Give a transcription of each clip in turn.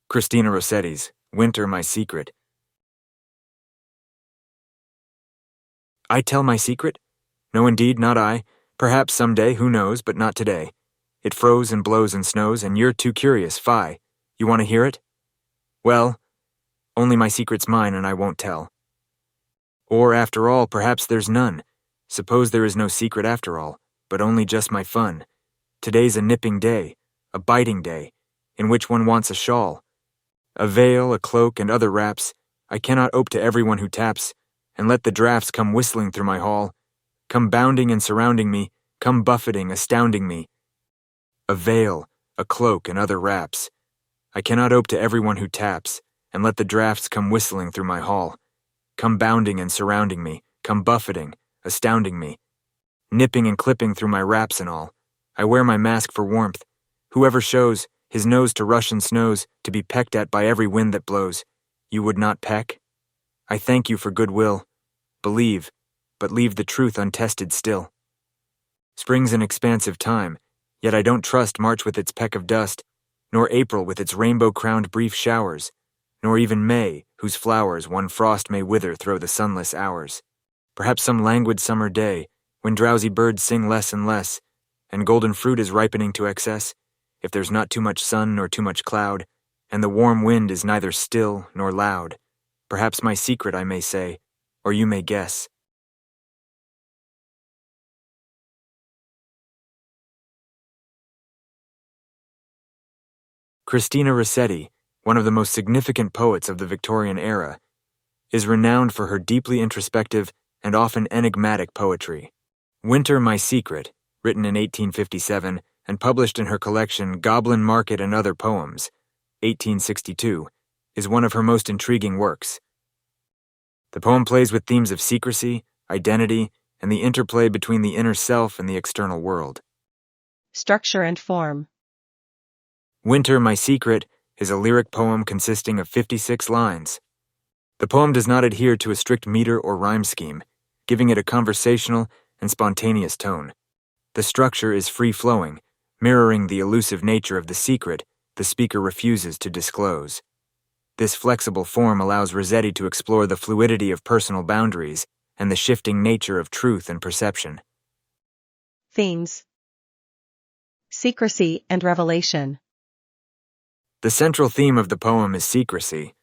Christina Rossetti's Winter, My Secret. I tell my secret? No, indeed, not I. Perhaps someday, who knows, but not today. It froze and blows and snows, and you're too curious, fie. You want to hear it? Well, only my secret's mine and I won't tell. Or, after all, perhaps there's none. Suppose there is no secret after all, but only just my fun. Today's a nipping day, a biting day, in which one wants a shawl, a veil, a cloak, and other wraps. I cannot ope to everyone who taps, and let the drafts come whistling through my hall, come bounding and surrounding me, come buffeting, astounding me. A veil, a cloak, and other wraps. I cannot ope to everyone who taps, and let the drafts come whistling through my hall, come bounding and surrounding me, come buffeting, astounding me, nipping and clipping through my wraps and all. I wear my mask for warmth. Whoever shows his nose to Russian snows, to be pecked at by every wind that blows, you would not peck? I thank you for goodwill. Believe, but leave the truth untested still. Spring's an expansive time, yet I don't trust March with its peck of dust, nor April with its rainbow-crowned brief showers, nor even May, whose flowers one frost may wither through the sunless hours. Perhaps some languid summer day, when drowsy birds sing less and less, and golden fruit is ripening to excess, if there's not too much sun nor too much cloud, and the warm wind is neither still nor loud. Perhaps my secret I may say, or you may guess. Christina Rossetti, one of the most significant poets of the Victorian era, is renowned for her deeply introspective and often enigmatic poetry. Winter, My Secret, written in 1857 and published in her collection Goblin Market and Other Poems, 1862, is one of her most intriguing works. The poem plays with themes of secrecy, identity, and the interplay between the inner self and the external world. Structure and form. Winter, My Secret is a lyric poem consisting of 56 lines. The poem does not adhere to a strict meter or rhyme scheme, giving it a conversational and spontaneous tone. The structure is free-flowing, mirroring the elusive nature of the secret the speaker refuses to disclose. This flexible form allows Rossetti to explore the fluidity of personal boundaries and the shifting nature of truth and perception. Themes. Secrecy and revelation. The central theme of the poem is secrecy.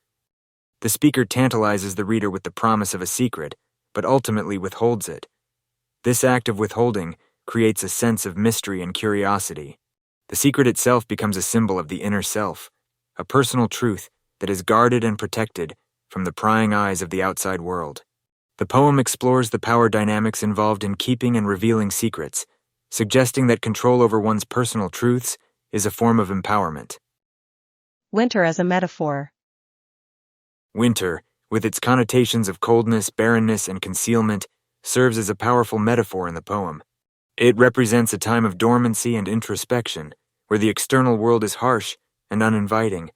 The speaker tantalizes the reader with the promise of a secret, but ultimately withholds it. This act of withholding creates a sense of mystery and curiosity. The secret itself becomes a symbol of the inner self, a personal truth that is guarded and protected from the prying eyes of the outside world. The poem explores the power dynamics involved in keeping and revealing secrets, suggesting that control over one's personal truths is a form of empowerment. Winter as a metaphor. Winter, with its connotations of coldness, barrenness, and concealment, serves as a powerful metaphor in the poem. It represents a time of dormancy and introspection, where the external world is harsh and uninviting.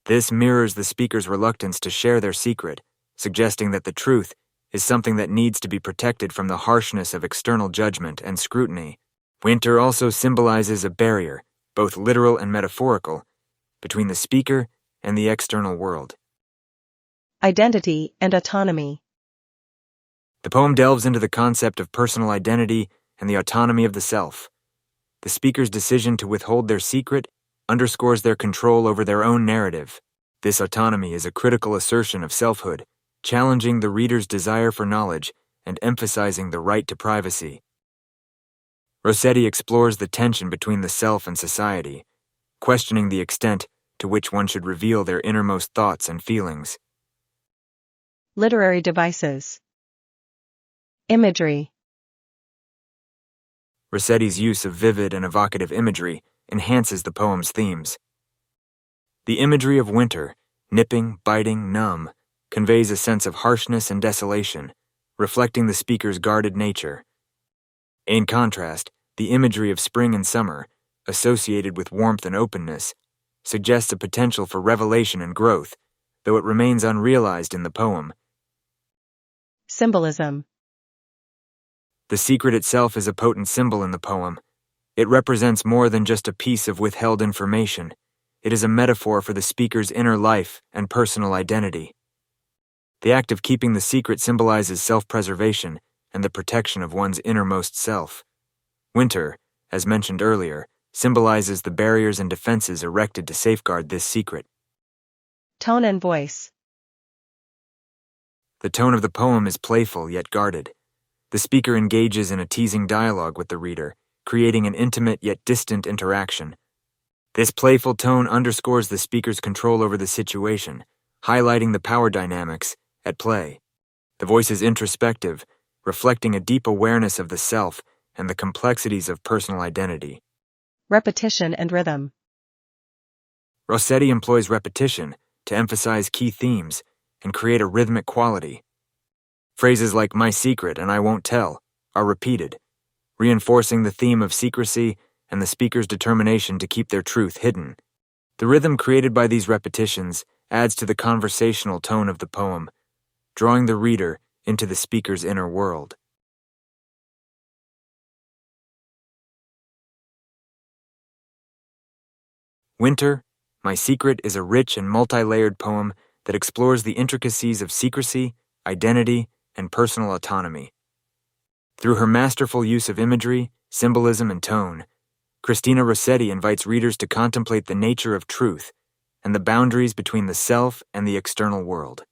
This mirrors the speaker's reluctance to share their secret, suggesting that the truth is something that needs to be protected from the harshness of external judgment and scrutiny. Winter also symbolizes a barrier, both literal and metaphorical, between the speaker and the external world. Identity and autonomy. The poem delves into the concept of personal identity and the autonomy of the self. The speaker's decision to withhold their secret underscores their control over their own narrative. This autonomy is a critical assertion of selfhood, challenging the reader's desire for knowledge and emphasizing the right to privacy. Rossetti explores the tension between the self and society, questioning the extent to which one should reveal their innermost thoughts and feelings. Literary devices. Imagery. Rossetti's use of vivid and evocative imagery enhances the poem's themes. The imagery of winter, nipping, biting, numb, conveys a sense of harshness and desolation, reflecting the speaker's guarded nature. In contrast, the imagery of spring and summer, associated with warmth and openness, suggests a potential for revelation and growth, though it remains unrealized in the poem. Symbolism. The secret itself is a potent symbol in the poem. It represents more than just a piece of withheld information. It is a metaphor for the speaker's inner life and personal identity. The act of keeping the secret symbolizes self-preservation and the protection of one's innermost self. Winter, as mentioned earlier, symbolizes the barriers and defenses erected to safeguard this secret. Tone and voice. The tone of the poem is playful yet guarded. The speaker engages in a teasing dialogue with the reader, creating an intimate yet distant interaction. This playful tone underscores the speaker's control over the situation, highlighting the power dynamics at play. The voice is introspective, reflecting a deep awareness of the self and the complexities of personal identity. Repetition and rhythm. Rossetti employs repetition to emphasize key themes and create a rhythmic quality. Phrases like "my secret" and "I won't tell" are repeated, reinforcing the theme of secrecy and the speaker's determination to keep their truth hidden. The rhythm created by these repetitions adds to the conversational tone of the poem, drawing the reader into the speaker's inner world. Winter, My Secret is a rich and multi-layered poem that explores the intricacies of secrecy, identity, and personal autonomy. Through her masterful use of imagery, symbolism, and tone, Christina Rossetti invites readers to contemplate the nature of truth and the boundaries between the self and the external world.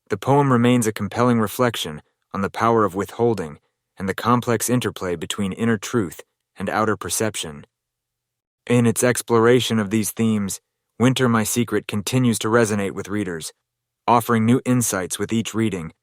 The poem remains a compelling reflection on the power of withholding and the complex interplay between inner truth and outer perception. In its exploration of these themes, Winter, My Secret continues to resonate with readers, offering new insights with each reading